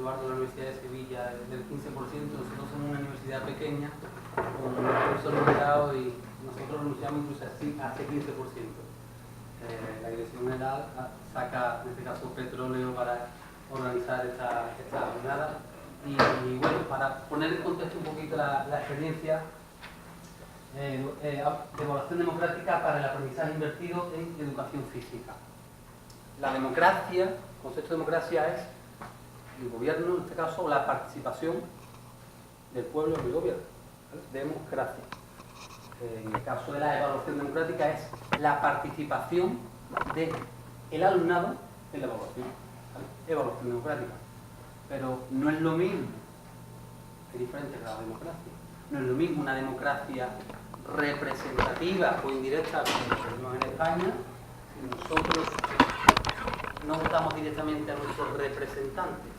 Eduardo de la Universidad de Sevilla del 15%, nosotros somos una universidad pequeña, con un profesor limitado y nosotros renunciamos incluso a ese 15%. La Dirección General saca, en este caso, petróleo para organizar esta jornada. Y bueno, para poner en contexto un poquito la experiencia, evaluación democrática para el aprendizaje invertido en educación física. La democracia, el concepto de democracia es el gobierno, en este caso, la participación del pueblo en el gobierno. ¿Vale? Democracia. En el caso de la evaluación democrática es la participación del alumnado en la evaluación. ¿Vale? Evaluación democrática. Pero no es lo mismo, es diferente de la democracia. No es lo mismo una democracia representativa o indirecta, como tenemos en España, si nosotros no votamos directamente a nuestros representantes,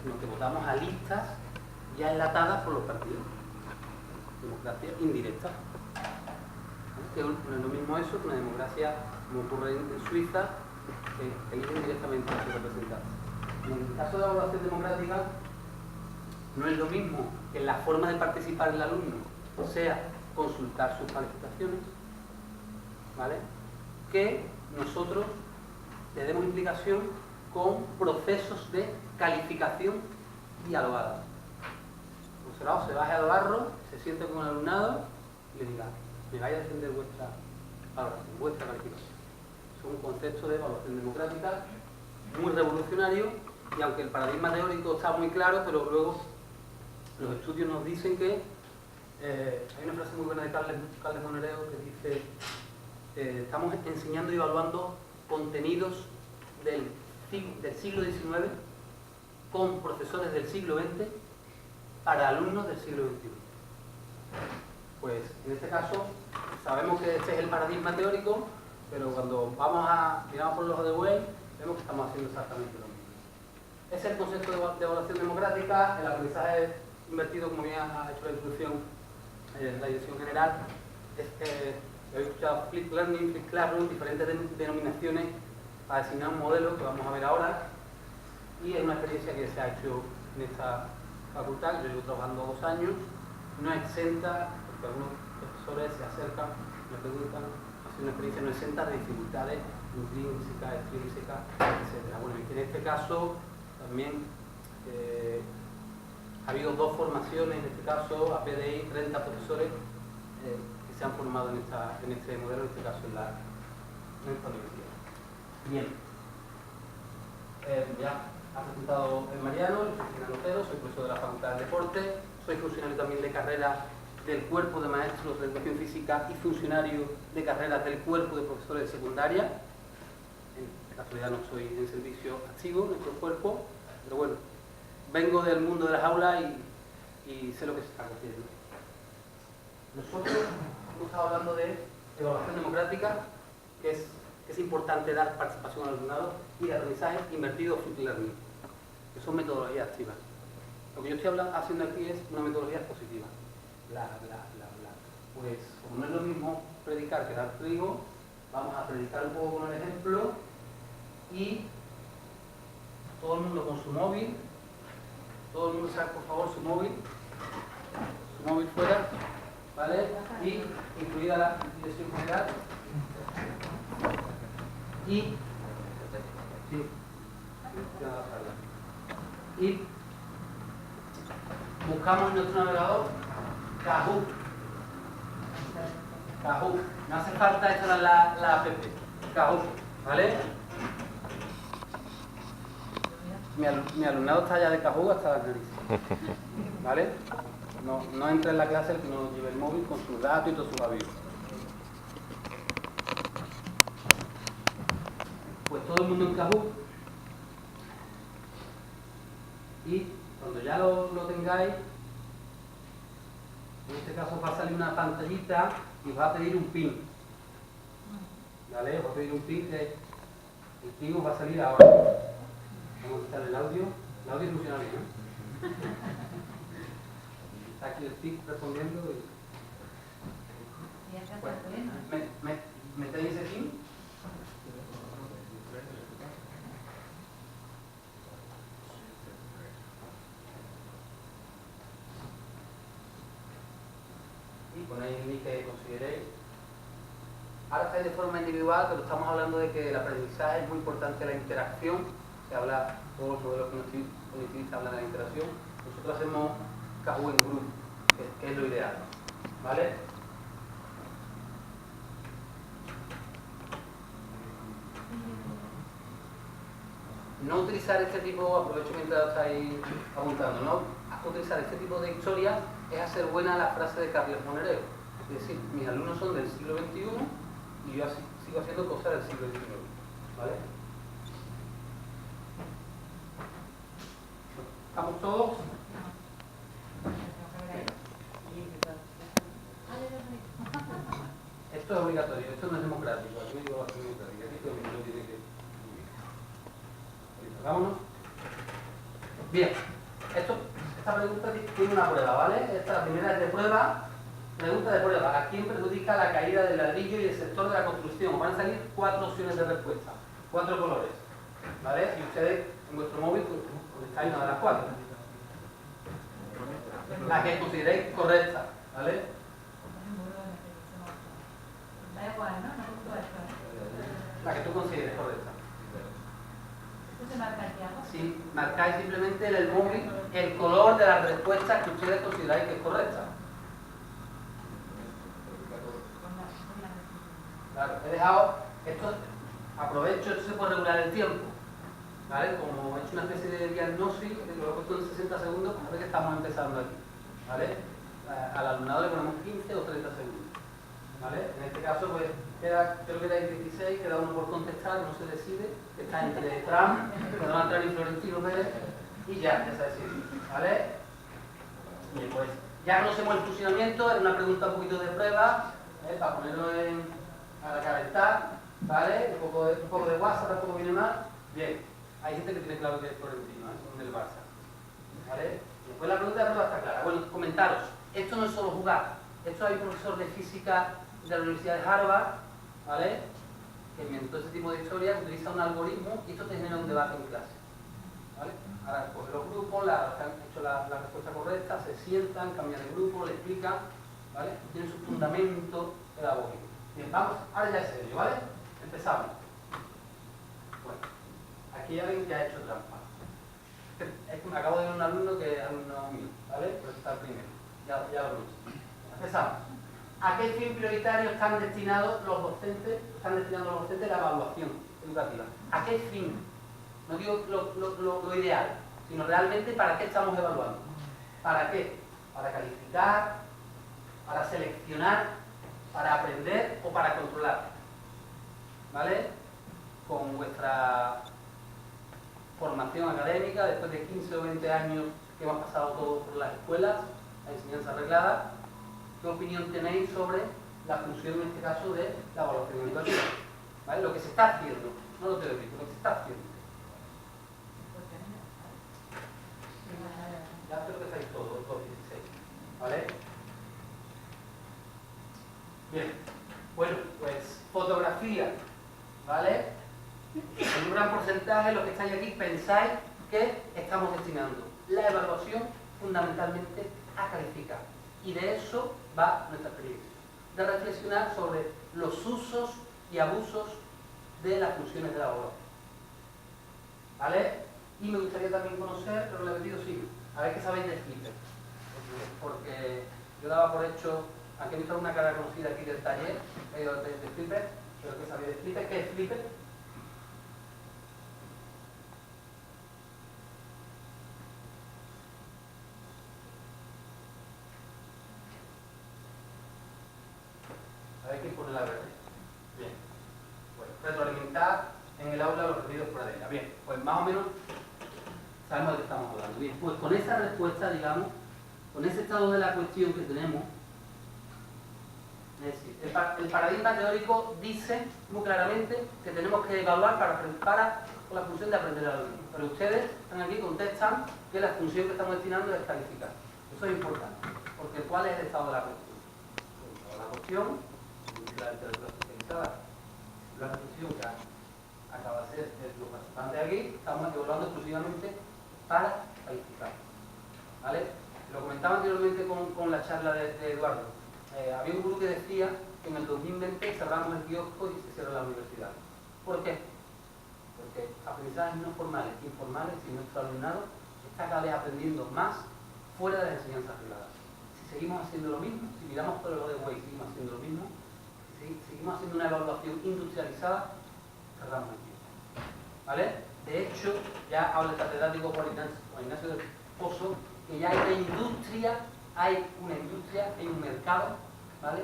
sino que votamos a listas ya enlatadas por los partidos. Democracia indirecta. Que no es lo mismo eso que una democracia, como ocurre en Suiza, que eligen directamente a sus representantes. En el caso de la evaluación democrática, no es lo mismo que la forma de participar el alumno sea consultar sus calificaciones, ¿vale? Que nosotros le demos implicación con procesos de calificación dialogada. El profesorado se baje al barro, se siente con el alumnado y le diga: me vaya a defender vuestra valoración, vuestra calificación. Es un concepto de evaluación democrática muy revolucionario, y aunque el paradigma teórico está muy claro, pero luego los estudios nos dicen que hay una frase muy buena de Carles Monereo que dice: estamos enseñando y evaluando contenidos del siglo XIX con profesores del siglo XX para alumnos del siglo XXI. Pues en este caso sabemos que este es el paradigma teórico, pero cuando miramos por los ojos de buey, vemos que estamos haciendo exactamente lo mismo. Ese es el concepto de evaluación democrática. El aprendizaje invertido, como bien ha hecho la introducción la Dirección General, he escuchado Flip Learning, Flip Classroom, diferentes denominaciones para designar un modelo que vamos a ver ahora, y es una experiencia que se ha hecho en esta facultad. Yo llevo trabajando 2 años, no exenta, porque algunos profesores se acercan, me preguntan, ha sido una experiencia no exenta de dificultades intrínsecas, extrínsecas, etc. Bueno, y en este caso también ha habido 2 formaciones, en este caso a PDI, 30 profesores que se han formado en este modelo, en este caso en esta universidad. Bien, ya ha presentado el Mariano. Yo soy Fernando Otero, soy profesor de la Facultad de Deporte, soy funcionario también de carrera del Cuerpo de Maestros de Educación Física y funcionario de carrera del Cuerpo de Profesores de Secundaria. En la actualidad no estoy en servicio activo en nuestro cuerpo, pero bueno, vengo del mundo de las aulas y sé lo que se está haciendo. Nosotros hemos estado hablando de evaluación democrática, que es importante dar participación al alumnado, y de aprendizaje invertido Flip Learning, que son metodologías activas. Lo que yo estoy haciendo aquí es una metodología expositiva. Pues, como no es lo mismo predicar que dar trigo, vamos a predicar un poco con el ejemplo, y todo el mundo con su móvil. Todo el mundo saque, por favor, su móvil fuera, ¿vale? Y incluida la Dirección General. Y buscamos en nuestro navegador Kahoot. No hace falta instalar la app. Kahoot, ¿vale? Mi alumnado está ya de Kahoot hasta las narices, ¿vale? No entra en la clase el que no lleve el móvil con sus datos y todo su aviso. Pues todo el mundo en Kahoot, y cuando ya lo tengáis, en este caso va a salir una pantallita y os va a pedir un PIN, ¿vale? Os va a pedir un PIN, que el PIN os va a salir ahora. Vamos a quitar el audio funciona bien, ¿eh? Está aquí el PIN respondiendo y... ¿Metéis ese PIN? ponéis el link que consideréis. Ahora estáis de forma individual, pero estamos hablando de que el aprendizaje es muy importante, la interacción. Se habla, todos los modelos cognitivistas hablan de la interacción. Nosotros hacemos KU en grupo, que es lo ideal. ¿Vale? No utilizar este tipo, aprovecho mientras estáis apuntando, no utilizar este tipo de historias es hacer buena la frase de Carlos Monereo. Es decir, mis alumnos son del siglo XXI y yo así sigo haciendo cosas del siglo XIX. ¿Vale? ¿Estamos todos? Esto es obligatorio, esto no es democrático. Aquí no digo la democrática, aquí todo el mundo tiene que... Vámonos. Bien, esta pregunta tiene una prueba, ¿vale? Esta primera es de prueba. Pregunta de prueba. ¿A quién perjudica la caída del ladrillo y el sector de la construcción? Van a salir 4 opciones de respuesta, 4 colores, ¿vale? Y ustedes en vuestro móvil contestáis una de las 4. La que consideréis correcta, ¿vale? La que tú consideres correcta. Si marcáis simplemente en el móvil el color de las respuestas que ustedes consideráis que es correcta. Claro, he dejado esto, aprovecho, esto se puede regular el tiempo, ¿vale? Como he hecho una especie de diagnosis, lo he puesto en 60 segundos, a ver que estamos empezando aquí, ¿vale? Al alumnado le ponemos 15 o 30 segundos, ¿vale? En este caso, pues, creo que quedáis 16, queda uno por contestar, no se decide, está entre Trump, Donald Trump y Florentino Pérez, y ya se decide, ¿vale? Bien, pues, ya conocemos el funcionamiento, era una pregunta un poquito de prueba, para ponerlo a calentar, ¿vale? Un poco de WhatsApp, tampoco viene mal. Bien, hay gente que tiene claro que es Florentino, son del Barça, ¿vale? Después la pregunta de prueba está clara. Bueno, comentaros, esto no es solo jugar, esto hay un profesor de física de la Universidad de Harvard, ¿vale? Que inventó ese tipo de historia, que utiliza un algoritmo y esto te genera un debate en clase, ¿vale? Ahora, pues los grupos, los que han hecho la respuesta correcta, se sientan, cambian de grupo, le explican, ¿vale? Tienen su fundamento pedagógico. Bien, vamos, ahora ya es serio, ¿vale? Empezamos. Bueno, aquí hay alguien que ha hecho trampa. Acabo de ver un alumno que es alumno mío, ¿vale? Pues está el primero, ya lo hemos hecho. Empezamos. ¿A qué fin prioritario están destinados los docentes, la evaluación educativa? ¿A qué fin? No digo lo ideal, sino realmente para qué estamos evaluando. ¿Para qué? Para calificar, para seleccionar, para aprender o para controlar. ¿Vale? Con vuestra formación académica, después de 15 o 20 años que hemos pasado todos por las escuelas, la enseñanza reglada, ¿qué opinión tenéis sobre la función, en este caso, de la evaluación educativa? ¿Vale? Lo que se está haciendo, no lo teórico, lo que se está haciendo. Ya creo que estáis todos 16, ¿vale? Bien, bueno, pues fotografía, ¿vale? En un gran porcentaje de los que estáis aquí pensáis que estamos destinando la evaluación fundamentalmente a calificar. Y de eso va nuestra experiencia, de reflexionar sobre los usos y abusos de las funciones de la evaluación. ¿Vale? Y me gustaría también conocer, pero lo he metido sí, a ver qué sabéis de Flipper. Porque yo daba por hecho, aunque he visto una cara conocida aquí del taller de Flipper, pero ¿qué sabéis de Flipper? ¿Qué es Flipper? ¿Sabéis quién pone la verde? Bien. Bueno, retroalimentar en el aula los residuos fuera de ella. Bien, pues más o menos sabemos de qué estamos hablando. Bien, pues con esa respuesta, digamos, con ese estado de la cuestión que tenemos, es decir, el paradigma teórico dice muy claramente que tenemos que evaluar para con la función de aprender al alumno. Pero ustedes están aquí, contestan que la función que estamos destinando es calificar. Eso es importante, porque ¿cuál es el estado de la cuestión? La cuestión, la literatura especializada, la reflexión que acaba de ser lo participante aquí, estamos evaluando exclusivamente para calificar. ¿Vale? Lo comentaba anteriormente con la charla de Eduardo. había un gurú que decía que en el 2020 cerramos el kiosco y se cierra la universidad. ¿Por qué? Porque aprendizajes no formales, informales, y nuestro alumnado está cada vez aprendiendo más fuera de las enseñanzas privadas. Si seguimos haciendo lo mismo, si miramos por el lado de Way, seguimos haciendo lo mismo, si seguimos haciendo una evaluación industrializada, cerramos el kiosco. ¿Vale? De hecho, ya habla el catedrático Juan Ignacio del Pozo, que ya hay una industria, hay un mercado, ¿vale?,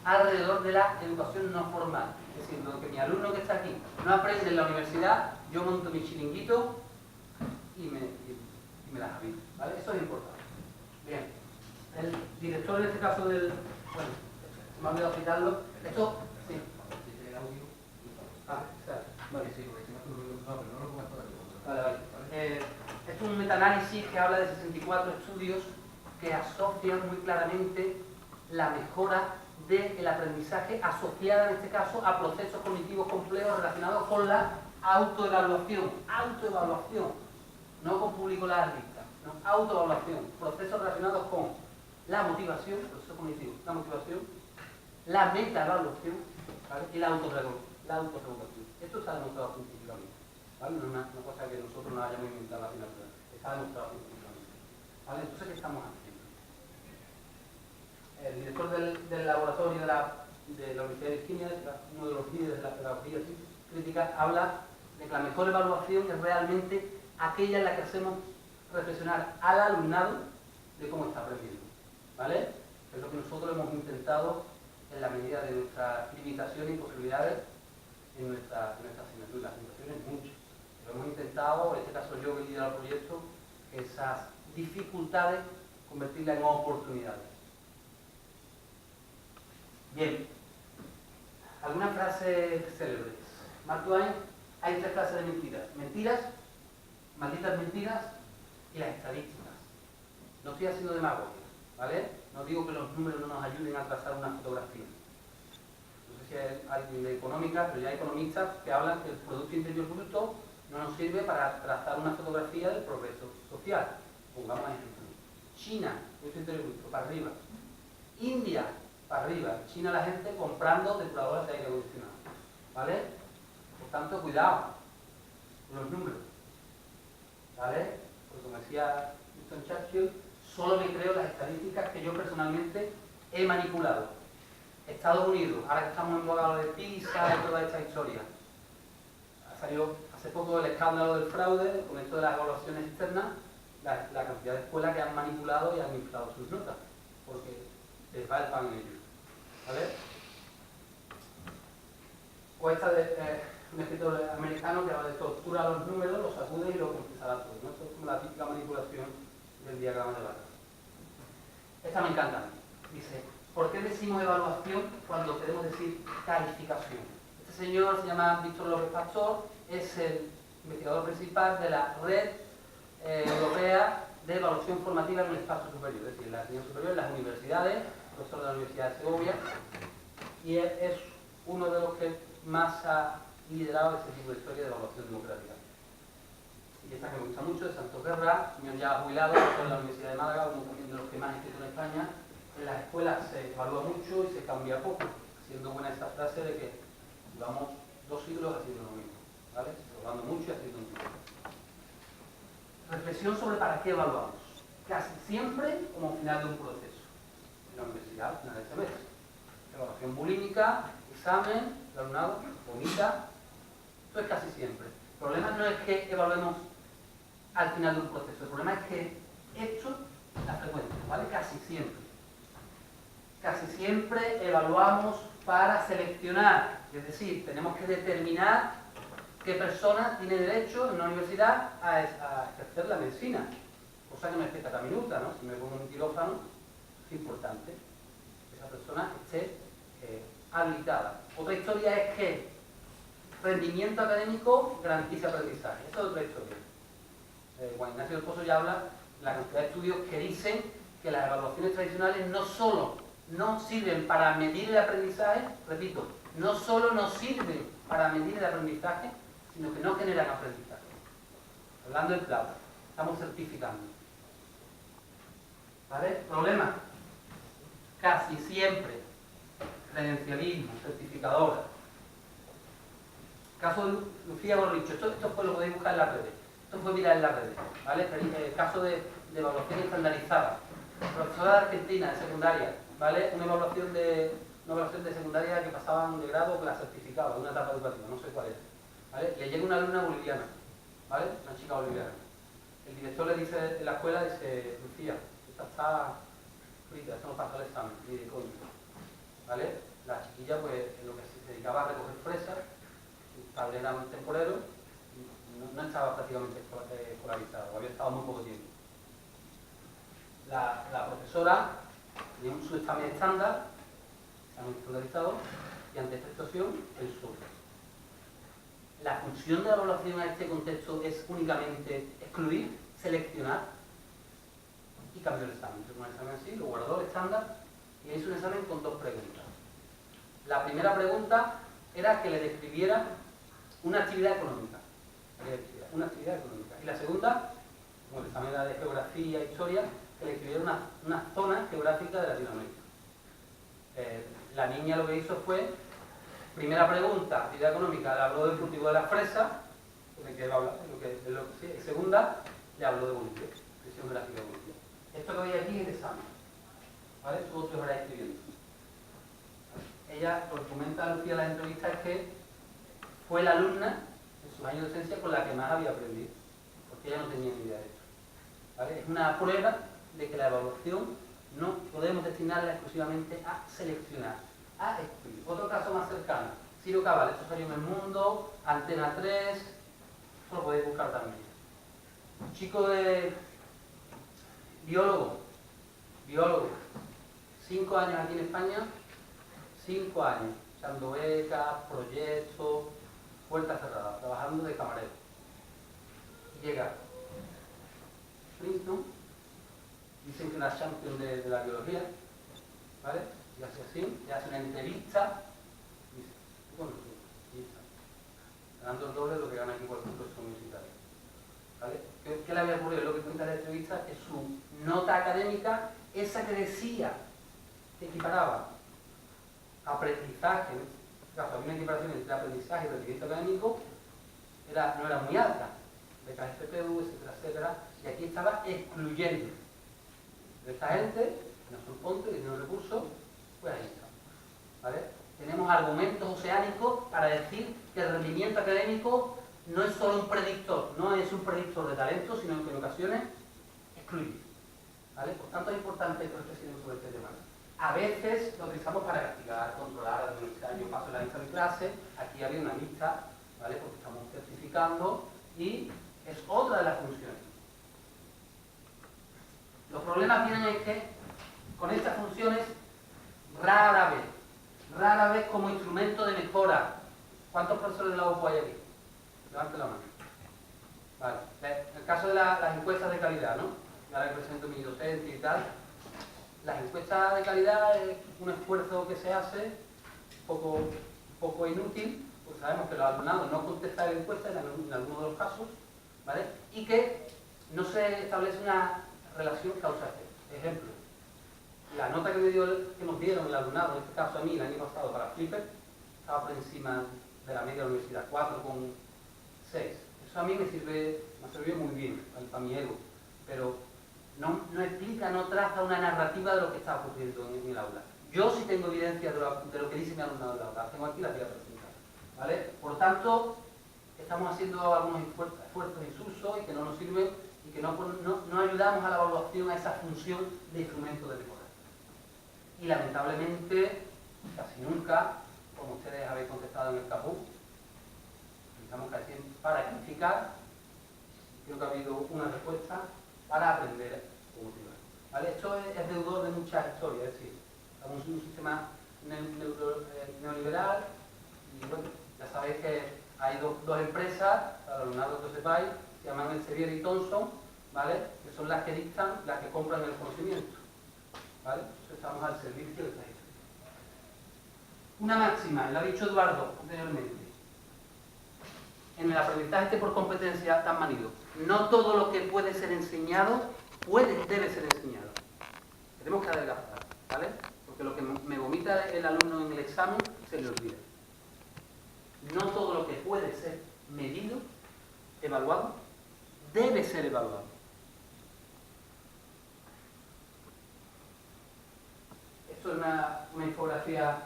alrededor de la educación no formal. Es decir, lo que mi alumno que está aquí no aprende en la universidad, yo monto mi chiringuito y me las aviso, ¿vale? Eso es importante. Bien, el director en este caso del... Bueno, se me ha olvidado citarlo. Esto... Sí. Vale, sí, porque si no, pero no lo pongas todavía. Vale. Esto es un metaanálisis que habla de 64 estudios que asocian muy claramente la mejora del aprendizaje asociada en este caso a procesos cognitivos complejos relacionados con la autoevaluación, no con público larguista, no, autoevaluación, procesos relacionados con la motivación, proceso cognitivo, la motivación, la metaevaluación, ¿vale?, y la autorregulación. Esto está demostrado científicamente, ¿vale? No es una cosa que nosotros no hayamos inventado al final, está demostrado científicamente, ¿vale? Entonces, ¿qué estamos haciendo? El director del laboratorio de la Universidad de Virginia, uno de los líderes de la pedagogía crítica, habla de que la mejor evaluación es realmente aquella en la que hacemos reflexionar al alumnado de cómo está aprendiendo, ¿vale? Es lo que nosotros hemos intentado en la medida de nuestras limitaciones y posibilidades en nuestra asignatura. Las limitaciones muchas. Pero hemos intentado, en este caso yo que lidero el proyecto, esas dificultades convertirlas en oportunidades. Bien, algunas frases célebres. Mark Twain, hay 3 clases de mentiras. Mentiras, malditas mentiras y las estadísticas. No estoy haciendo demagogia, ¿vale? No digo que los números no nos ayuden a trazar una fotografía. No sé si hay alguien de económica, pero ya hay economistas que hablan que el Producto Interior Bruto no nos sirve para trazar una fotografía del progreso social. Pongamos ejemplo. China, Producto Interior Bruto, para arriba. India, para arriba. China, la gente comprando depuradoras de aire acondicionado, ¿vale? Por tanto, cuidado con los números, ¿vale? Pues como decía Winston Churchill, solo me creo las estadísticas que yo personalmente he manipulado. Estados Unidos, ahora que estamos en boga de PISA y toda esta historia, ha salido hace poco el escándalo del fraude, con esto de las evaluaciones externas, la cantidad de escuelas que han manipulado y han inflado sus notas, porque les va el pan en ellos, ¿vale? O esta de un escritor americano que habla de tortura a los números, los sacude y los confesará todos, ¿no? Esto es como la típica manipulación del diagrama de Barra. Esta me encanta. Dice, ¿por qué decimos evaluación cuando queremos decir calificación? Este señor se llama Víctor López Pastor, es el investigador principal de la Red Europea de Evaluación Formativa en el Espacio Superior, es decir, en la enseñanza superior, en las universidades, profesor de la Universidad de Segovia, y es uno de los que más ha liderado este tipo de historia de evaluación democrática. Y esta que me gusta mucho, de Santos Guerra, señor ya jubilado, en la Universidad de Málaga, uno también de los que más ha escrito en España. En las escuelas se evalúa mucho y se cambia poco, siendo buena esta frase de que llevamos 2 siglos haciendo lo mismo, ¿vale? Evaluando mucho y haciendo mucho. Reflexión sobre para qué evaluamos. Casi siempre como final de un proceso. En la universidad, al final del semestre. Evaluación bulímica, examen, el alumnado, vomita. Esto es casi siempre. El problema no es que evaluemos al final de un proceso. El problema es que esto es la frecuencia, ¿vale? Casi siempre. Casi siempre evaluamos para seleccionar. Es decir, tenemos que determinar qué persona tiene derecho en una universidad a ejercer la medicina. Cosa que no es peta minuta, ¿no? Si me pongo en un quirófano, es importante que esa persona esté habilitada. Otra historia es que rendimiento académico garantiza aprendizaje. Esa es otra historia. Juan Ignacio del Pozo ya habla de la cantidad de estudios que dicen que las evaluaciones tradicionales no solo no sirven para medir el aprendizaje, repito, no solo no sirven para medir el aprendizaje, sino que no generan aprendizaje. Hablando del plata, estamos certificando. ¿Vale? Problema. casi siempre credencialismo, certificadora. Caso de Lucía Borricho, esto fue, lo podéis buscar en las redes, esto fue mirar en las redes, ¿vale? Caso de evaluación estandarizada. Profesora de Argentina, de secundaria, ¿vale? Una evaluación de secundaria que pasaban de grado que la certificaba, de una etapa educativa, no sé cuál era, ¿vale? Le llega una alumna boliviana, ¿vale? Una chica boliviana. El director le dice en la escuela, dice, Lucía, esta está frita, esto no pasa el examen, ni de coño, ¿vale? La chiquilla, pues, en lo que se dedicaba a recoger fresas, su padre era un temporero, no estaba prácticamente escolarizado, había estado muy poco tiempo. La profesora tenía su examen estándar, examen estandarizado, y ante esta situación, el sobre. La función de la evaluación en este contexto es únicamente excluir, seleccionar y cambiar el examen. Con el examen así, lo guardó el estándar y hizo un examen con dos preguntas. La primera pregunta era que le describiera una actividad económica. Y la segunda, como el examen era de geografía e historia, que le escribiera una zona geográfica de Latinoamérica. La niña lo que hizo fue, primera pregunta, actividad económica, le habló del cultivo de las fresas, de que iba a hablar, y segunda, le habló de Bolivia, presión gráfica de Bolivia. Esto que veis aquí es el examen, ¿vale? Esto os vais escribiendo. Ella, lo que comenta Lucía en las entrevistas es que fue la alumna en sus años de docencia con la que más había aprendido, porque ella no tenía ni idea de esto, ¿vale? Es una prueba de que la evaluación no podemos destinarla exclusivamente a seleccionar, a excluir. Otro caso más cercano, Ciro Cabal, esto salió en El Mundo, Antena 3, esto lo podéis buscar también. Un chico de biólogo, 5 años aquí en España, 5 años, echando becas, proyectos, puertas cerradas, trabajando de camarero. Llega Princeton, dicen que era champion de la biología, ¿vale? Y hace así, le hace una entrevista, y dice, bueno, sí, está ganando el doble de lo que gana aquí cualquier profesor universitario, ¿vale? ¿Qué le había ocurrido? Lo que cuenta la entrevista es su nota académica, esa que decía que equiparaba aprendizaje, en este caso había una equiparación entre aprendizaje y rendimiento académico, no era muy alta, becas FPU, etcétera, etcétera, y aquí estaba excluyendo de esta gente, que no son pontes, que tienen recursos, pues ahí está, ¿vale? Tenemos argumentos oceánicos para decir que el rendimiento académico no es solo un predictor, no es un predictor de talento, sino que en ocasiones excluye, ¿vale? Por tanto es importante que reflexionemos sobre este tema. A veces lo utilizamos para castigar, controlar a la universidad. Yo paso la lista de clase, aquí había una lista, ¿vale? Porque estamos certificando y es otra de las funciones. Los problemas vienen es que con estas funciones rara vez como instrumento de mejora. ¿Cuántos profesores de la UPO hay aquí? Levante la mano. Vale. En el caso de las encuestas de calidad, ¿no? Yo ahora presento mi docente y tal. Las encuestas de calidad es un esfuerzo que se hace un poco inútil, porque sabemos que los alumnados no contestan la encuesta en algunos de los casos, ¿vale? Y que no se establece una relación causa-efecto. Ejemplo, la nota que nos dieron el alumnado, en este caso a mí, el año pasado para Flipper, estaba por encima de la media de la universidad, 4,6. Eso a mí me sirvió muy bien para mi ego, pero no explica, no traza una narrativa de lo que está ocurriendo en el aula. Yo sí tengo evidencia de lo que dice mi alumnado del aula, tengo aquí, las voy a presentar, ¿vale? Por tanto, estamos haciendo algunos esfuerzos insulsos y que no nos sirven y que no ayudamos a la evaluación, a esa función de instrumento de mejora. Y lamentablemente, casi nunca, como ustedes habéis contestado en el CAPU, utilizamos casi para calificar. Creo que ha habido una respuesta para aprender a motivar, ¿vale? Esto es deudor de muchas historias, es decir, estamos en un sistema neoliberal y bueno, ya sabéis que hay dos empresas, para los alumnados que sepáis, se llaman Elsevier y Thomson, ¿vale? Que son las que dictan, las que compran el conocimiento, ¿vale? Entonces estamos al servicio de esta historia. Una máxima, lo ha dicho Eduardo anteriormente, en el aprendizaje por competencia tan manido. No todo lo que puede ser enseñado debe ser enseñado. Tenemos que adelgazar, ¿vale? porque lo que me vomita el alumno en el examen se le olvida. No todo lo que puede ser medido, evaluado, debe ser evaluado. Esto es una infografía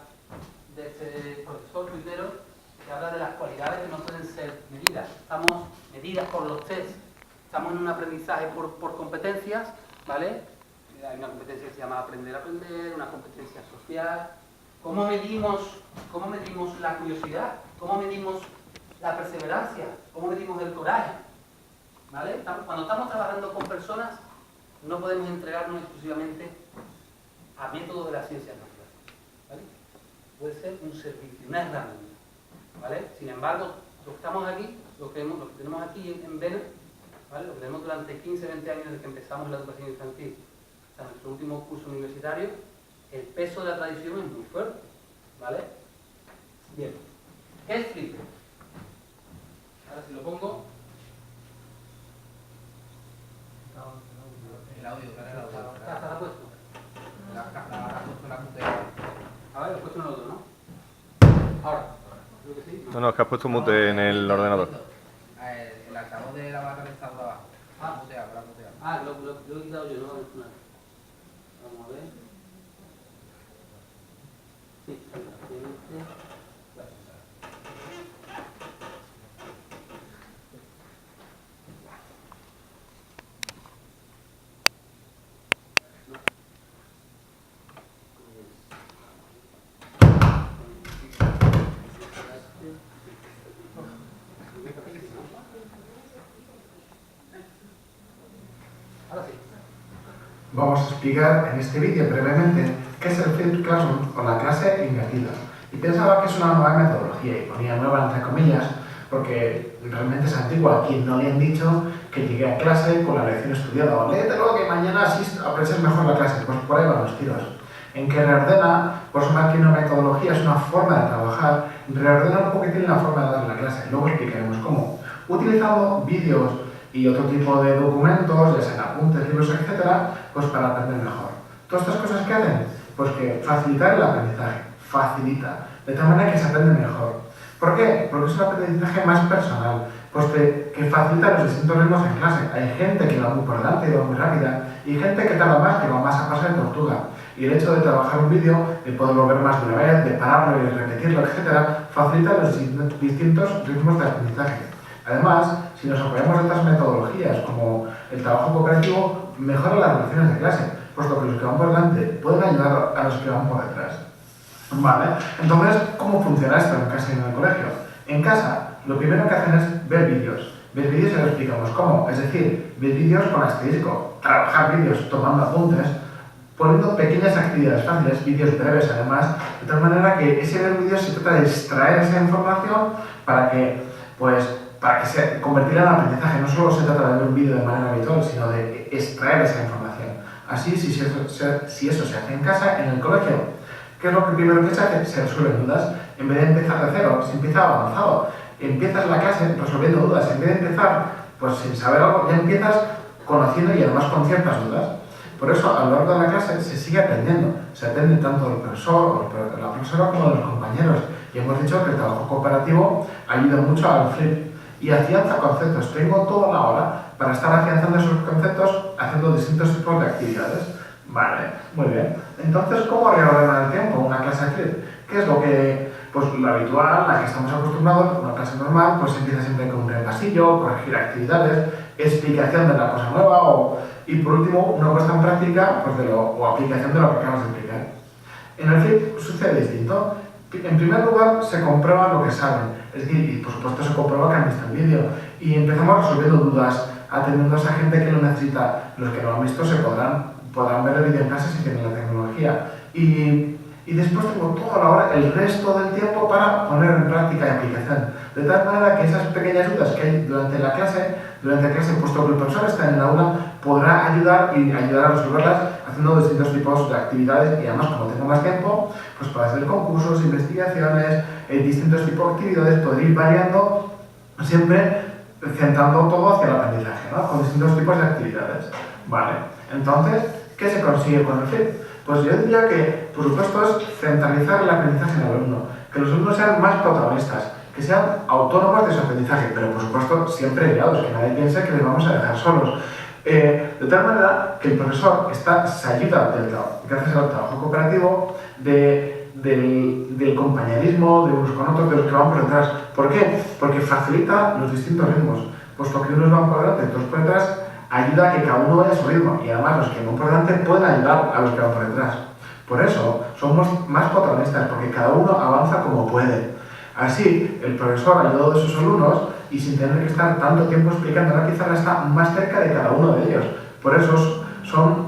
de este profesor tuitero que habla de las cualidades que no pueden ser medidas. Estamos medidas por los test, estamos en un aprendizaje por competencias, ¿vale? Hay una competencia que se llama aprender a aprender, una competencia social. ¿Cómo medimos la curiosidad? ¿Cómo medimos la perseverancia? ¿Cómo medimos el coraje? ¿Vale? Cuando estamos trabajando con personas, no podemos entregarnos exclusivamente a métodos de las ciencias naturales, ¿vale? Puede ser un servicio, una herramienta, ¿vale? Sin embargo, lo que estamos aquí, lo que tenemos aquí en Vena, ¿vale? Lo que tenemos durante 15-20 años desde que empezamos la educación infantil hasta nuestro último curso universitario, el peso de la tradición es muy fuerte, ¿vale? Bien, ¿qué es Flipper? Ahora si lo pongo... El audio, ¿cuál es el audio? ¿Está puesto? La ha puesto la mute. A ver, lo he puesto en el otro, ¿no? Ahora, creo que sí. No, es que has puesto mute en el ordenador. El altavoz de la barra que está abajo. Muteado, lo has muteado. Ah, lo he quitado yo, no. Vamos a ver. Sí, efectivamente. Vamos a explicar en este vídeo brevemente qué es el Flipped Classroom o la clase invertida. Y pensaba que es una nueva metodología, y ponía nueva entre comillas, porque realmente es antigua. A quien no le han dicho que llegue a clase con la lección estudiada, o léetelo que mañana aprendes mejor la clase, pues por ahí van los tiros. En que reordena, pues más que una metodología, es una forma de trabajar, reordena un poquitín la forma de dar la clase. Luego explicaremos cómo. Utilizando vídeos y otro tipo de documentos, ya sean apuntes, libros, etcétera, pues para aprender mejor. Todas estas cosas que hacen, pues que facilitar el aprendizaje, facilita, de tal manera que se aprende mejor. ¿Por qué? Porque es un aprendizaje más personal, pues que facilita los distintos ritmos en clase. Hay gente que va muy por delante y va muy rápida, y gente que tarda más, que va más a paso de tortuga. Y el hecho de trabajar un vídeo, de poderlo ver más de una vez, de pararlo y repetirlo, etcétera, facilita los distintos ritmos de aprendizaje. Además, si nos apoyamos en estas metodologías como el trabajo cooperativo, mejora las relaciones de clase, puesto que los que van por delante pueden ayudar a los que van por detrás. Vale, entonces, ¿cómo funciona esto en casa y en el colegio? En casa, lo primero que hacen es ver vídeos. Ver vídeos y lo explicamos cómo, es decir, ver vídeos con asterisco, trabajar vídeos tomando apuntes, poniendo pequeñas actividades fáciles, vídeos breves además, de tal manera que ese ver vídeos se trata de extraer esa información para que se convertirla en aprendizaje. No solo se trata de ver un vídeo de manera habitual, sino de extraer esa información. Así, si eso se hace en casa, en el colegio, ¿qué es lo que primero que se hace? Se resuelven dudas. En vez de empezar de cero, se empieza avanzado. Empiezas la clase resolviendo dudas. En vez de empezar pues sin saber algo, ya empiezas conociendo y además con ciertas dudas. Por eso, a lo largo de la clase se sigue aprendiendo. Se aprende tanto del profesor o de la profesora como de los compañeros. Y hemos dicho que el trabajo cooperativo ayuda mucho al flip. Y afianza conceptos. Tengo toda la hora para estar afianzando esos conceptos haciendo distintos tipos de actividades. Vale, muy bien. Entonces, ¿cómo reordenar el tiempo una clase de flip? ¿Qué es lo que, pues la habitual, la que estamos acostumbrados? Una clase normal, pues empieza siempre con un repasillo, corregir actividades, explicación de la cosa nueva y por último, una puesta en práctica pues o aplicación de lo que acabas de explicar. En el flip sucede distinto. En primer lugar, se comprueba lo que saben, es decir, y por supuesto se comprueba que han visto el vídeo, y empezamos resolviendo dudas, atendiendo a esa gente que lo necesita. Los que no lo han visto se podrán ver el vídeo en casa si tienen la tecnología. Y después tengo toda la hora, el resto del tiempo para poner en práctica y aplicación. De tal manera que esas pequeñas dudas que hay durante la clase, puesto que el profesor está en el aula, podrá ayudar a resolverlas haciendo distintos tipos de actividades y además, como tengo más tiempo, pues para hacer concursos, investigaciones, distintos tipos de actividades, poder ir variando, siempre centrando todo hacia el aprendizaje, ¿no? Con distintos tipos de actividades. Vale, entonces, ¿qué se consigue con el flip? Pues yo diría que, por supuesto, es centralizar el aprendizaje en el alumno, que los alumnos sean más protagonistas, que sean autónomos de su aprendizaje, pero por supuesto siempre guiados, que nadie piense que les vamos a dejar solos. De tal manera que el profesor se ayuda gracias al trabajo cooperativo del compañerismo de unos con otros, de los que van por detrás. ¿Por qué? Porque facilita los distintos ritmos, puesto que unos van por delante y otros por detrás, ayuda a que cada uno vaya a su ritmo y además los que van por delante pueden ayudar a los que van por detrás. Por eso somos más protagonistas, porque cada uno avanza como puede. Así, el profesor ayudado de sus alumnos y sin tener que estar tanto tiempo explicando la pizarra está más cerca de cada uno de ellos. Por eso son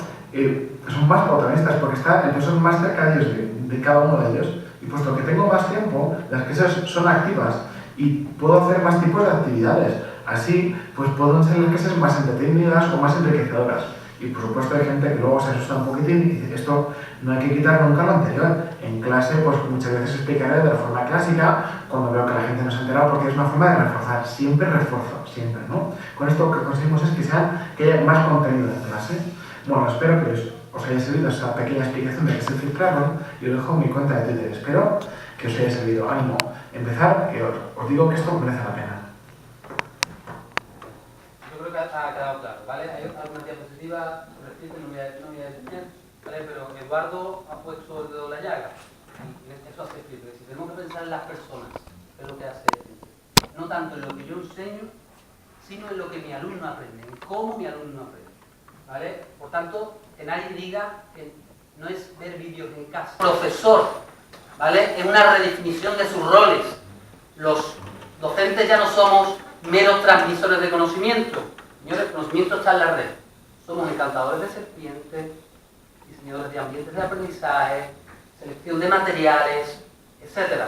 más protagonistas, porque está el profesor más cerca de ellos, de cada uno de ellos. Y puesto que tengo más tiempo, las clases son activas y puedo hacer más tipos de actividades. Así, pues pueden ser las clases más entretenidas o más enriquecedoras. Y por supuesto hay gente que luego se asusta un poquitín y dice, esto no hay que quitar nunca lo anterior. En clase, pues muchas veces explicaré de la forma clásica, cuando veo que la gente no se ha enterado, porque es una forma de reforzar. Siempre refuerzo, siempre, ¿no? Con esto lo que conseguimos es que haya más contenido en clase. Bueno, espero que os haya servido esa pequeña explicación de qué es el Flip Classroom y os dejo mi cuenta de Twitter. Espero que os haya servido. Ánimo, empezar, que os digo que esto merece la pena. Yo creo que ha quedado claro, ¿vale? Hay algunas diapositivas sobre Flip que no voy a detener, ¿vale? Pero Eduardo ha puesto el dedo en la llaga. Y eso hace Flip. Si tenemos que pensar en las personas, es lo que hace Flip. No tanto en lo que yo enseño, sino en lo que mi alumno aprende, en cómo mi alumno aprende, ¿vale? Por tanto, que nadie diga que no es ver vídeos en casa. Profesor, ¿vale? Es una redefinición de sus roles. Los docentes ya no somos meros transmisores de conocimiento. Señores, el conocimiento está en la red. Somos encantadores de serpientes, diseñadores de ambientes de aprendizaje, selección de materiales, etc.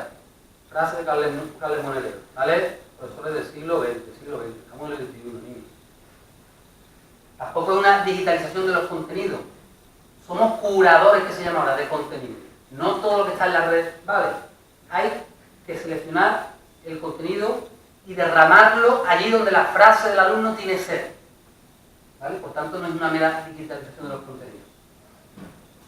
Frase de Carles Monedero, ¿vale? Profesores del siglo XX, estamos en el XXI, niños. Tampoco es una digitalización de los contenidos. Somos curadores, que se llama ahora, de contenido. No todo lo que está en la red vale. Hay que seleccionar el contenido y derramarlo allí donde la frase del alumno tiene ser. ¿Vale? Por tanto, no es una mera digitalización de los contenidos.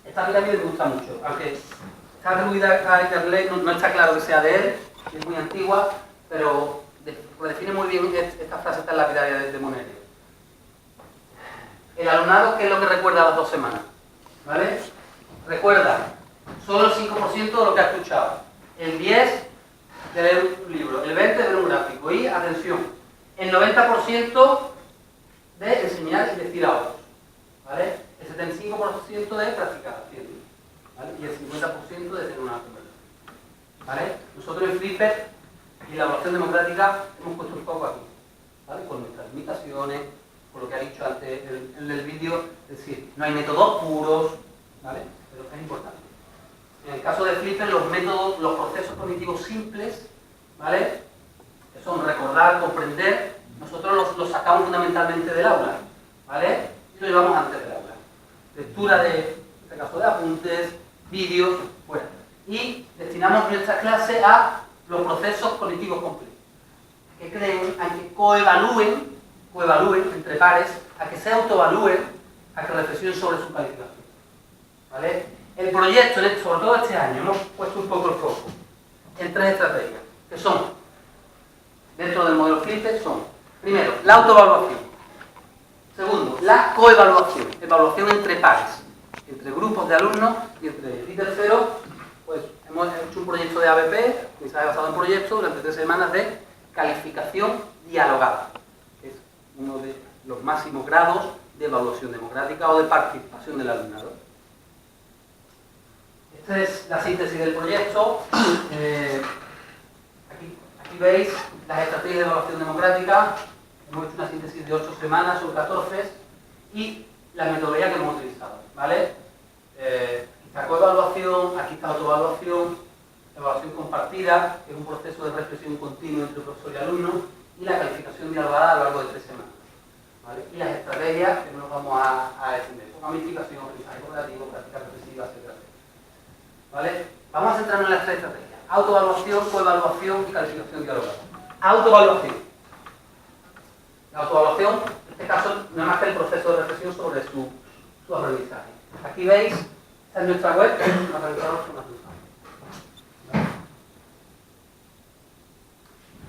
Esta pirámide me gusta mucho, aunque está atribuida a Internet, no está claro que sea de él, es muy antigua, pero define muy bien esta frase, está en la pirámide de Monedero. El alumnado, ¿qué es lo que recuerda a las 2 semanas? ¿Vale? Recuerda solo el 5% de lo que ha escuchado, el 10% de leer un libro, el 20% de ver un gráfico y, atención, el 90% de enseñar y decir a otros, ¿vale? El 75% de practicar haciendo, ¿vale? Y el 50% de tener una conversación, ¿vale? Nosotros en Flipper y la evaluación democrática hemos puesto un foco aquí, ¿vale? Con nuestras limitaciones, por lo que ha dicho antes en el vídeo, es decir, no hay métodos puros, ¿vale? Pero es importante. En el caso de Flipper, los métodos, los procesos cognitivos simples, ¿vale? Que son recordar, comprender, nosotros los sacamos fundamentalmente del aula, ¿vale? Y lo llevamos antes del aula. Lectura de, en este caso, de apuntes, vídeos, fuera. Y destinamos nuestra clase a los procesos cognitivos complejos, que creen, a que coevalúen entre pares, a que se autoevalúen, a que reflexionen sobre su calificación, ¿vale? El proyecto, sobre todo este año, hemos puesto un poco el foco en 3 estrategias, que son, dentro del modelo Flipper, son, primero, la autoevaluación. Segundo, la coevaluación, evaluación entre pares, entre grupos de alumnos y entre ellos. Y tercero, pues hemos hecho un proyecto de ABP, mensaje basado en proyectos, durante 3 semanas de calificación dialogada, que es uno de los máximos grados de evaluación democrática o de participación del alumnado. Esta es la síntesis del proyecto. Aquí veis las estrategias de evaluación democrática. Hemos hecho una síntesis de 8 semanas, son 14, y la metodología que hemos utilizado, ¿vale? Aquí está coevaluación, aquí está autoevaluación, evaluación compartida, que es un proceso de reflexión continua entre profesor y alumno, y la calificación dialogada a lo largo de 3 semanas, ¿vale? Y las estrategias que no nos vamos a defender, gamificación, aprendizaje cooperativo, práctica reflexiva, etc. ¿Vale? Vamos a centrarnos en las 3 estrategias: autoevaluación, coevaluación y calificación dialogada. Autoevaluación. La autoevaluación, en este caso, no es más que el proceso de reflexión sobre su aprendizaje. Aquí veis Esta es nuestra web, organizador formativa.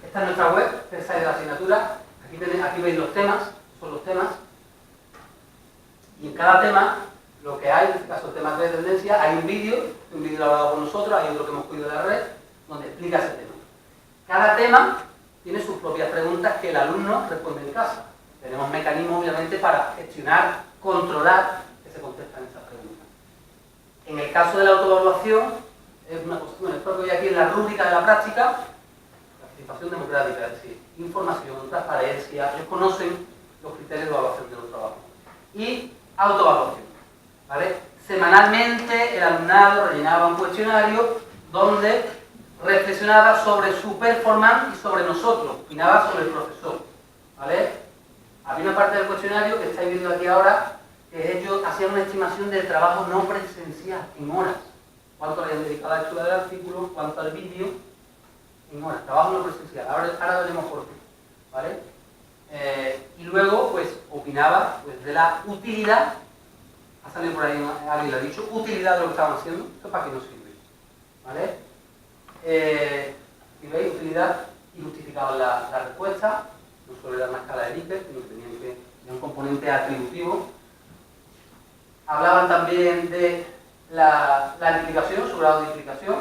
Esta es nuestra web, esta es de la asignatura. Aquí veis los temas, son los temas. Y en cada tema, lo que hay, en este caso el tema 3 de tendencia, hay un vídeo elaborado por nosotros, hay otro que hemos cogido de la red, donde explica ese tema. Cada tema tiene sus propias preguntas que el alumno responde en casa. Tenemos mecanismos, obviamente, para gestionar, controlar que se contestan esas preguntas. En el caso de la autoevaluación, es una cosa, bueno, esto que hay aquí en la rúbrica de la práctica, participación democrática, es decir, información, transparencia, ellos conocen los criterios de evaluación de los trabajos. Y autoevaluación, ¿vale? Semanalmente el alumnado rellenaba un cuestionario donde reflexionaba sobre su performance y sobre nosotros, opinaba sobre el profesor, ¿vale? Había una parte del cuestionario que estáis viendo aquí ahora, que ellos hacían una estimación del trabajo no presencial, en horas. Cuánto le habían dedicado a la lectura del artículo, cuánto al vídeo, en horas, trabajo no presencial. Ahora veremos por qué, ¿vale? Y luego, pues, opinaba pues, de la utilidad, ha salido por ahí, alguien lo ha dicho, utilidad de lo que estaban haciendo, esto para qué nos sirve, ¿vale? Si veis, utilidad y justificaban la respuesta, no solo era una escala de Likert, sino que tenían un componente atributivo. Hablaban también de la implicación, su grado de implicación,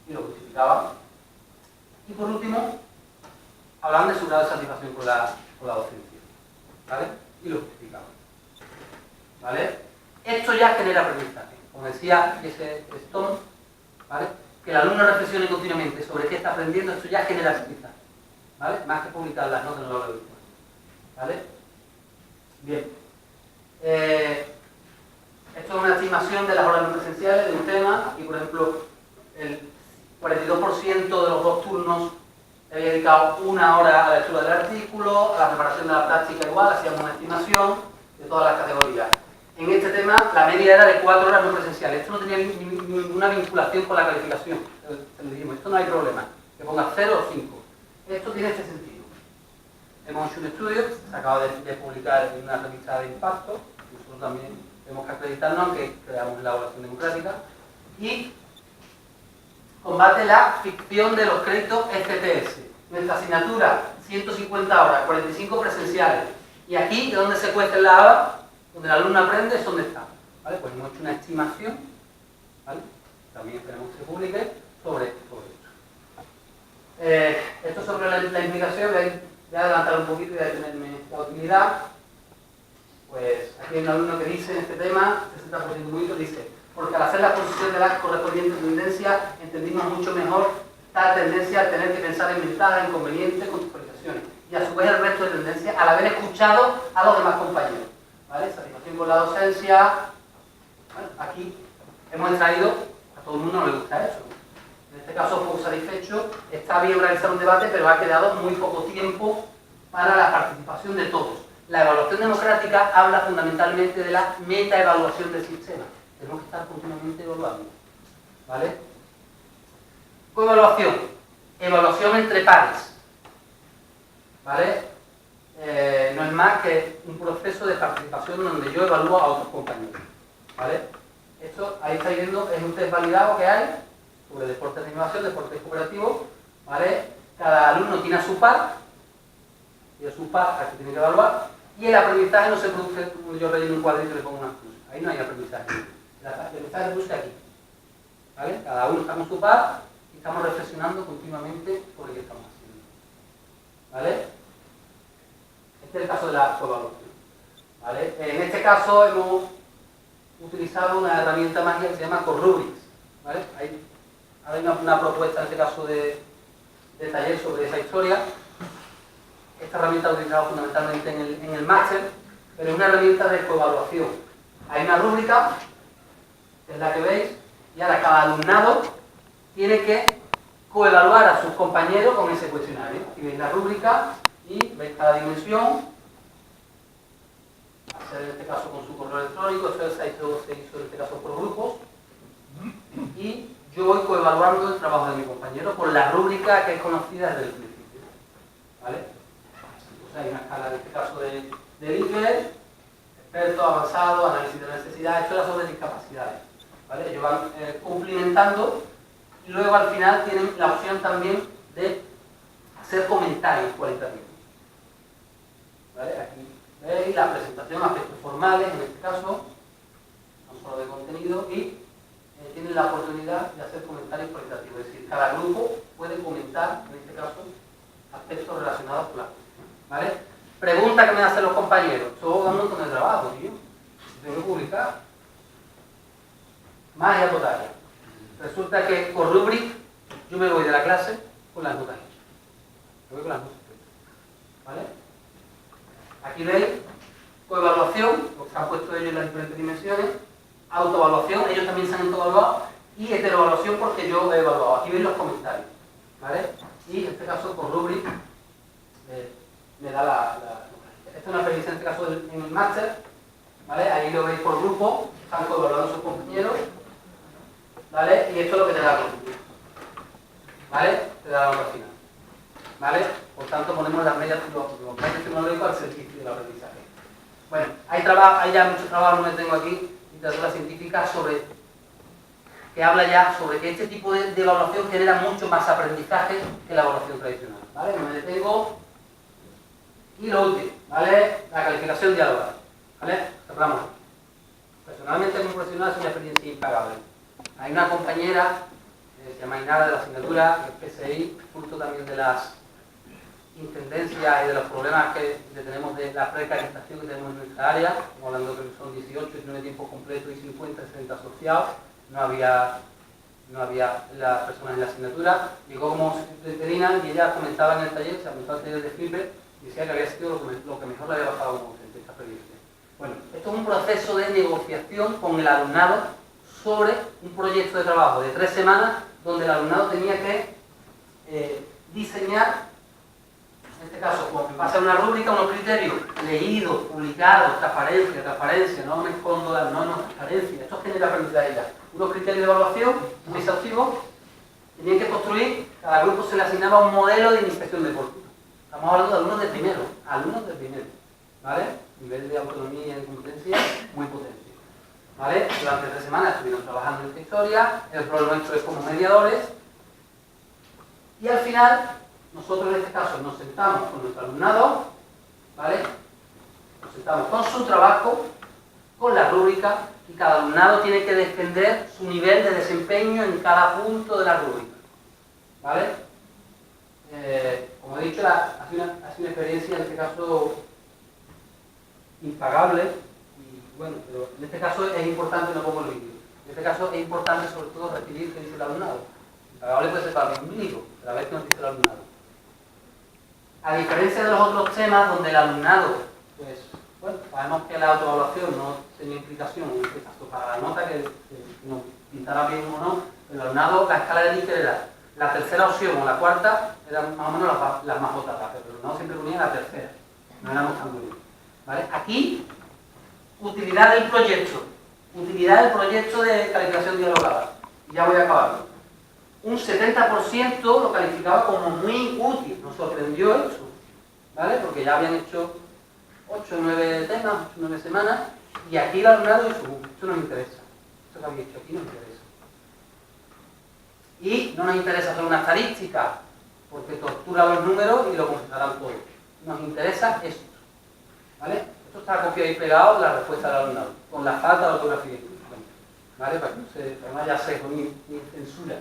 y lo justificaban. Y por último, hablaban de su grado de satisfacción con la docencia, ¿vale? Y lo justificaban, ¿vale? Esto ya genera aprendizaje. Como decía ese Stone, ¿vale? Que el alumno reflexione continuamente sobre qué está aprendiendo, esto ya genera aprendizaje, ¿vale? Más que publicar las notas en el aula virtual, ¿vale? Bien. Esto es una estimación de las horas no presenciales de un tema. Aquí, por ejemplo, el 42% de los 2 turnos había dedicado 1 hora a la lectura del artículo, a la preparación de la práctica igual, hacíamos una estimación de todas las categorías. En este tema, la media era de 4 horas no presenciales. Esto no tenía ninguna vinculación con la calificación. Le dijimos, esto no hay problema, que ponga 0 o 5. Esto tiene este sentido. Hemos hecho un estudio, se acaba de publicar en una revista de impacto, nosotros también tenemos que acreditarnos, aunque creamos la evaluación democrática, y combate la ficción de los créditos STS. Nuestra asignatura, 150 horas, 45 presenciales. Y aquí, de donde se cuesta la ABA, donde el alumno aprende, es donde está. ¿Vale? Pues hemos hecho una estimación, ¿vale? También esperemos que se publique sobre esto. Esto sobre la implicación, voy a adelantar un poquito y voy a tenerme la utilidad. Pues aquí hay un alumno que dice en este tema, 60% muy dice, porque al hacer la exposición de la correspondiente tendencia, entendimos mucho mejor tal tendencia al tener que pensar en ventajas, inconvenientes, contextualizaciones. Y a su vez el resto de tendencias al haber escuchado a los demás compañeros. ¿Vale? Satisfacción con la docencia. Bueno, aquí hemos extraído, a todo el mundo no le gusta eso. En este caso, poco satisfecho, está bien realizar un debate, pero ha quedado muy poco tiempo para la participación de todos. La evaluación democrática habla fundamentalmente de la metaevaluación del sistema. Tenemos que estar continuamente evaluando. ¿Vale? Coevaluación. Evaluación entre pares. ¿Vale? No es más que un proceso de participación donde yo evalúo a otros compañeros. ¿Vale? Esto, ahí estáis viendo, es un test validado que hay sobre deportes de innovación, deportes cooperativos. ¿Vale? Cada alumno tiene a su par, y a su par a que tiene que evaluar, y el aprendizaje no se produce cuando yo relleno un cuadrito y le pongo unas cruces. Ahí no hay aprendizaje. El aprendizaje se produce aquí. ¿Vale? Cada uno está con su par y estamos reflexionando continuamente sobre qué estamos haciendo. ¿Vale? Este es el caso de la coevaluación. ¿Vale? En este caso hemos utilizado una herramienta mágica que se llama Corrubrics. ¿Vale? Hay una propuesta en este caso de taller sobre esa historia. Esta herramienta la he utilizado fundamentalmente en el máster, pero es una herramienta de coevaluación. Hay una rúbrica, que es la que veis, y ahora cada alumnado tiene que coevaluar a sus compañeros con ese cuestionario. Aquí veis la rúbrica y veis cada dimensión, hacer en este caso con su correo electrónico, esto se hizo en este caso por grupos, y yo voy coevaluando el trabajo de mi compañero por la rúbrica que es conocida desde el principio. ¿Vale? Entonces hay una escala en este caso de Likert, experto, avanzado, análisis de necesidades, esto era sobre discapacidades. ¿vale? Ellos van cumplimentando y luego al final tienen la opción también de hacer comentarios cualitativos. ¿Vale? Aquí veis la presentación, aspectos formales, en este caso, no solo de contenido, y tienen la oportunidad de hacer comentarios cualitativos. Es decir, cada grupo puede comentar, en este caso, aspectos relacionados con la cuestión. ¿Vale? Pregunta que me hacen los compañeros. Todo da un montón de trabajo, tío. Tengo que publicar. Magia total. Resulta que con Rubrik yo me voy de la clase con las notas hechas. Me voy con las notas hechas. ¿Vale? Aquí veis coevaluación, lo que han puesto ellos en las diferentes dimensiones, autoevaluación, ellos también se han autoevaluado, y heteroevaluación porque yo he evaluado. Aquí veis los comentarios. ¿Vale? Y en este caso con Rubrik me da esta es una experiencia en este caso en el máster, ¿vale? Ahí lo veis por grupo, están colaborando sus compañeros, ¿vale? Y esto es lo que te da la nota, ¿vale? Te da la nota final, ¿vale? Por tanto ponemos las medias, los medios tecnológicos al servicio del aprendizaje. Bueno, hay ya mucho trabajo, no me tengo aquí, literatura científica que habla ya sobre que este tipo de evaluación genera mucho más aprendizaje que la evaluación tradicional, ¿vale? No me detengo. Y lo último, ¿vale? La calificación dialogada, ¿vale? Cerramos. Personalmente como profesional es una experiencia impagable. Hay una compañera, se llama Inara, de la asignatura, el PSI, fruto también de las intendencias y de los problemas que tenemos de la precarización que tenemos en nuestra área, estamos hablando que son 18, 19 tiempos completos y 50, 60 asociados, no había las personas en la asignatura, llegó como interina y ella comentaba en el taller, se apuntó al taller de Flipper, y decía que había sido lo que mejor le había pasado como docente esta experiencia. Bueno, esto es un proceso de negociación con el alumnado sobre un proyecto de trabajo de 3 semanas donde el alumnado tenía que diseñar, en este caso, cuando pasa una rúbrica, unos criterios leídos, publicados, transparencia, no me escondo, transparencia, esto genera aprendizaje ya. Unos criterios de evaluación muy exhaustivos, tenían que construir, cada grupo se le asignaba un modelo de inspección deportiva. Estamos hablando de alumnos de primero, ¿vale? Nivel de autonomía y de competencia muy potente, ¿vale? Durante 3 semanas estuvieron trabajando en esta historia, el rol nuestro es como mediadores, y al final, nosotros en este caso nos sentamos con nuestro alumnado, ¿vale? Nos sentamos con su trabajo, con la rúbrica, y cada alumnado tiene que defender su nivel de desempeño en cada punto de la rúbrica, ¿vale? Como he dicho, ha sido una experiencia en este caso impagable, y bueno, pero en este caso es importante, no pongo el vídeo, en este caso es importante sobre todo recibir qué dice el alumnado. Impagable puede ser para mí un libro, pero a ver qué nos dice el alumnado. A diferencia de los otros temas donde el alumnado, pues, bueno, sabemos que la autoevaluación no tenía implicación en este caso para la nota que nos pintara bien o no, el alumnado, la escala de Likert era la tercera opción o la cuarta, eran más o menos las más votadas, pero el alumnado siempre ponía la tercera, no éramos tan buenos, ¿vale? Aquí, utilidad del proyecto de calificación dialogada, y ya voy a acabarlo. Un 70% lo calificaba como muy útil, nos sorprendió eso, ¿vale? Porque ya habían hecho 8 o 9 temas, 8 o 9 semanas, y aquí el alumnado dijo, esto no me interesa, esto que habéis hecho aquí no me interesa. Y no nos interesa hacer una estadística, porque tortura los números y lo confesarán todo. Nos interesa esto, ¿vale? Esto está copiado y pegado la respuesta del alumnado, con la falta de ortografía, ¿vale? Para que no haya sesgo ni censura.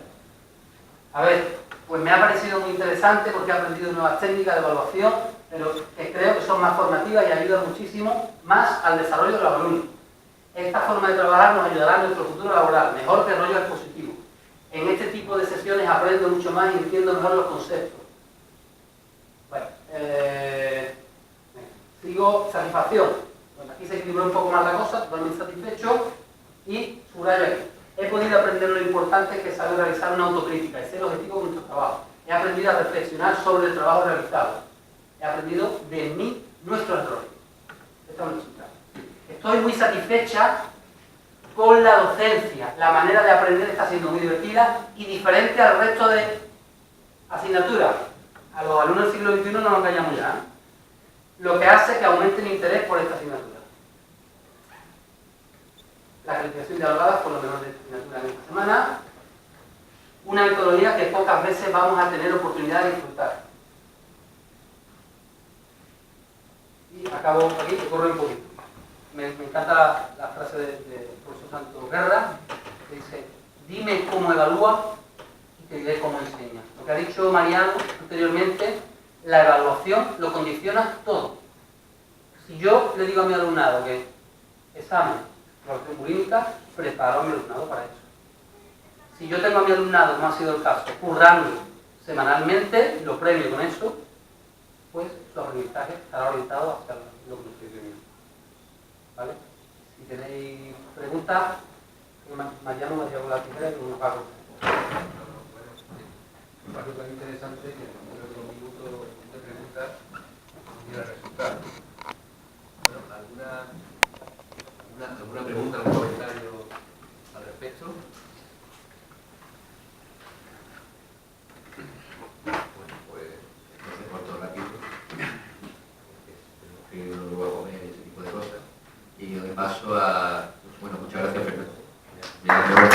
A ver, pues me ha parecido muy interesante porque he aprendido nuevas técnicas de evaluación, pero que creo que son más formativas y ayudan muchísimo más al desarrollo de los alumnos. Esta forma de trabajar nos ayudará en nuestro futuro laboral, mejor que rollo expositivo. En este tipo de sesiones aprendo mucho más y entiendo mejor los conceptos. Bueno, sigo satisfacción. Bueno, aquí se equilibró un poco más la cosa, totalmente satisfecho, y subrayo aquí. He podido aprender lo importante que es saber realizar una autocrítica, ese es el objetivo de nuestro trabajo. He aprendido a reflexionar sobre el trabajo realizado. He aprendido de mí nuestros errores. Esto es el resultado. Estoy muy satisfecha con la docencia. La manera de aprender está siendo muy divertida y diferente al resto de asignaturas. A los alumnos del siglo XXI no nos engañamos ya, ¿eh? Lo que hace que aumente el interés por esta asignatura. La calificación dialogada por lo menos de asignatura. en esta semana, una metodología que pocas veces vamos a tener oportunidad de disfrutar. Y acabo aquí, que corro un poquito. Me encanta la frase del profesor Santos Guerra, que dice: dime cómo evalúa y te diré cómo enseña. Lo que ha dicho Mariano anteriormente, la evaluación lo condiciona todo. Si yo le digo a mi alumnado que examen, evaluación bulímica, preparo a mi alumnado para eso. Si yo tengo a mi alumnado, como ha sido el caso, currando semanalmente, lo premio con eso, pues su aprendizaje estará orientado hacia lo que estoy viendo. ¿Vale? Si tenéis preguntas, Mariano me ha llevado la tijera y nos va a contestar. Me parece tan interesante que en un minuto de preguntas quiera resultar. Bueno, ¿alguna pregunta, algún comentario al respecto? Bueno, pues no se corto rápido, porque tenemos que ir luego a comer y ese tipo de cosas. Y doy paso a... Bueno, muchas gracias, Fernando.